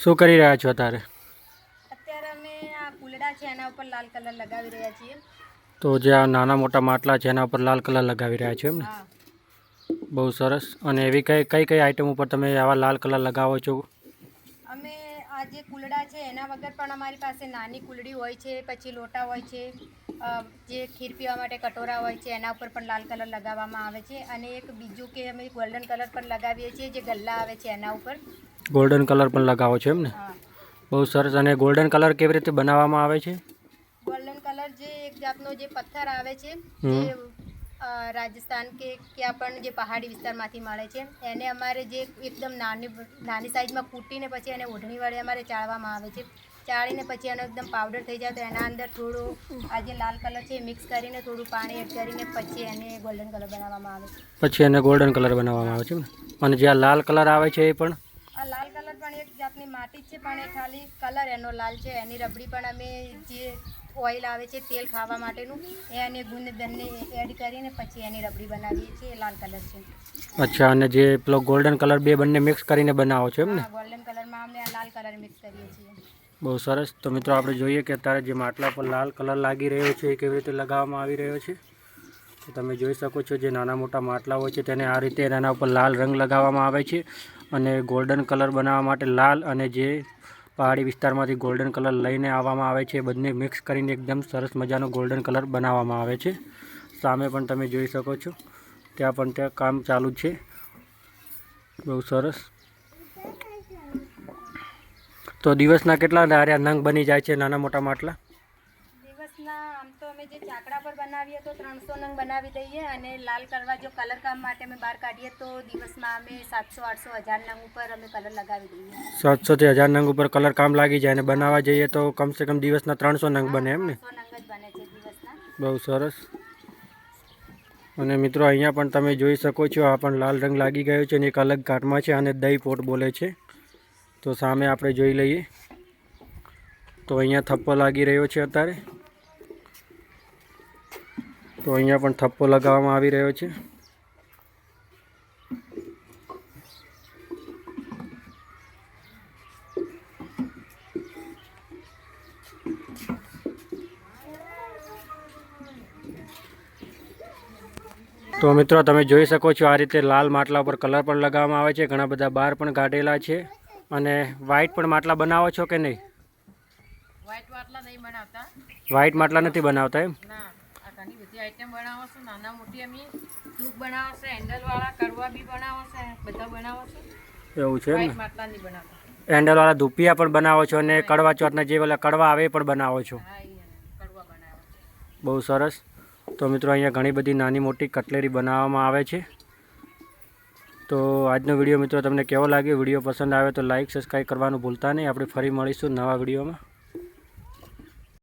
શું કરી રહ્યા છો અત્યારે? અત્યારે અમે આ કુલડા છે એના ઉપર લાલ કલર લગાવી રહ્યા છીએ. તો જે આ નાના મોટા માટલા છે એના ઉપર લાલ કલર લગાવી રહ્યા છો એમ ને? હા. બહુ સરસ. અને એવી કઈ આઈટમ ઉપર તમે આવા લાલ કલર લગાવો છો? અમે આ જે કુલડા છે એના વગર પણ અમારી પાસે નાની કુલડી હોય છે, પછી લોટા હોય છે, જે ખીર પીવા માટે કટોરા હોય છે એના ઉપર પણ લાલ કલર લગાવવામાં આવે છે. અને એક બીજું કે અમે ગોલ્ડન કલર પણ લગાવીએ છીએ, જે ગલ્લા આવે છે એના ઉપર. ગોલ્ડન કલર પણ લગાવો છો એમ ને? હા. બહુ સરસ. અને ગોલ્ડન કલર કેવી રીતે બનાવવામાં આવે છે? ગોલ્ડન કલર જે એક જાતનો જે પથ્થર આવે છે, જે રાજસ્થાન કે ક્યાં પણ જે પહાડી વિસ્તારમાંથી મળે છે, એને અમારે જે એકદમ નાની સાઈઝમાં કૂટીને પછી એને ઓઢણી વડે અમારે ચાળવામાં આવે છે. ચાળીને પછી એનો એકદમ પાવડર થઈ જાય તો એના અંદર થોડું આ જે લાલ કલર છે એ મિક્સ કરીને થોડું પાણી એડ કરીને પછી એને ગોલ્ડન કલર બનાવવામાં આવે છે. પછી એને ગોલ્ડન કલર બનાવવામાં આવે છે ને? અને જે આ લાલ કલર આવે છે એ પણ? આ લાલ કલર પણ એક જાતની માટી જ છે, પણ એ ખાલી કલર એનો લાલ છે. એની રબડી પણ અમે જે ઓઇલ આવે છે તેલ ખાવા માટેનું, એ અને ગુંદ બંને એડ કરીને પછી એની રબડી બનાવીએ છીએ. એ લાલ કલર છે. અચ્છા. અને જે પેલો ગોલ્ડન કલર બે બંને મિક્સ કરીને બનાવો છો એમ ને? હા, ગોલ્ડન કલરમાં અમે લાલ કલર મિક્સ કરીએ છીએ. બહુ સરસ. તો મિત્રો આપણે જોઈએ કે અત્યારે જે માટલા પર લાલ કલર લાગી રહ્યો છે એ કેવી રીતે લગાવવામાં આવી રહ્યો છે. તો તમે જોઈ શકો છો જે નાના મોટા માટલા હોય છે તેને આ રીતે એના ઉપર લાલ રંગ લગાવવામાં આવે છે. અને ગોલ્ડન કલર બનાવવા માટે લાલ અને જે પહાડી વિસ્તારમાંથી ગોલ્ડન કલર લઈને આવવામાં આવે છે, બંને મિક્સ કરીને એકદમ સરસ મજાનો ગોલ્ડન કલર બનાવવામાં આવે છે. સામે પણ તમે જોઈ શકો છો ત્યાં કામ ચાલુ છે. બહુ સરસ. તો દિવસના કેટલા નંગ બની જાય છે નાના મોટા માટલા? દિવસના આમ તો અમે જે ચાકડા પર બનાવીએ તો 300 નંગ બનાવી દઈએ, અને લાલ કરવા જો કલર કામ માટે અમે બહાર કાઢીએ તો દિવસમાં અમે 700, 800, 1000 નંગ ઉપર અમે કલર લગાવી દઈએ. 700 થી 1000 નંગ ઉપર કલર કામ લાગી જાય. અને બનાવવા જઈએ તો કમસે કમ દિવસના 300 નંગ બને એમ ને? 300 નંગ જ બને છે દિવસના. બહુ સરસ. અને મિત્રો અહીંયા પણ તમે જોઈ શકો છો આ પણ લાલ રંગ લાગી ગયો છે અને એક અલગ ઘાટમાં છે, અને દહીં પોટ બોલે છે. તો સામે આપણે જોઈ લઈએ તો અહીંયા થપ્પો લાગી રહ્યો છે અત્યારે. તો અહીંયા પણ થપ્પો લગાવવામાં આવી રહ્યો છે. તો મિત્રો તમે જોઈ શકો છો આ રીતે લાલ માટલા પર કલર પણ લગાવવામાં આવે છે. ઘણા બધા બાર પણ કાઢેલા છે. અને વ્હાઈટ પણ માટલા બનાવો છો કે નહીં? વ્હાઈટ માટલા નહીં બનાવતા. વ્હાઈટ માટલા નથી બનાવતા એમ? ના, આ ઘણી બધી આઈટમ બનાવો છો. નાના મોટી અમે ધૂપ બનાવો છે, હેન્ડલવાળા કડવા બી બનાવો છે, બધા બનાવો છે. એવું છે ને? માટલા નહીં બનાવતા. હેન્ડલવાળા ધૂપિયા પણ બનાવો છો અને કડવા ચોથના જે પેલા કડવા આવે એ પણ બનાવો છો? હા, કડવા બનાવો છે. બહુ સરસ. તો મિત્રો અહીંયા ઘણી બધી નાની મોટી કટલેરી બનાવવામાં આવે છે. તો આજનો વિડીયો મિત્રો તમને કેવો લાગ્યો? વિડીયો પસંદ આવે તો લાઇક સબસ્ક્રાઈબ કરવાનું ભૂલતા નહીં. આપણે ફરી મળીશું નવા વિડીયોમાં.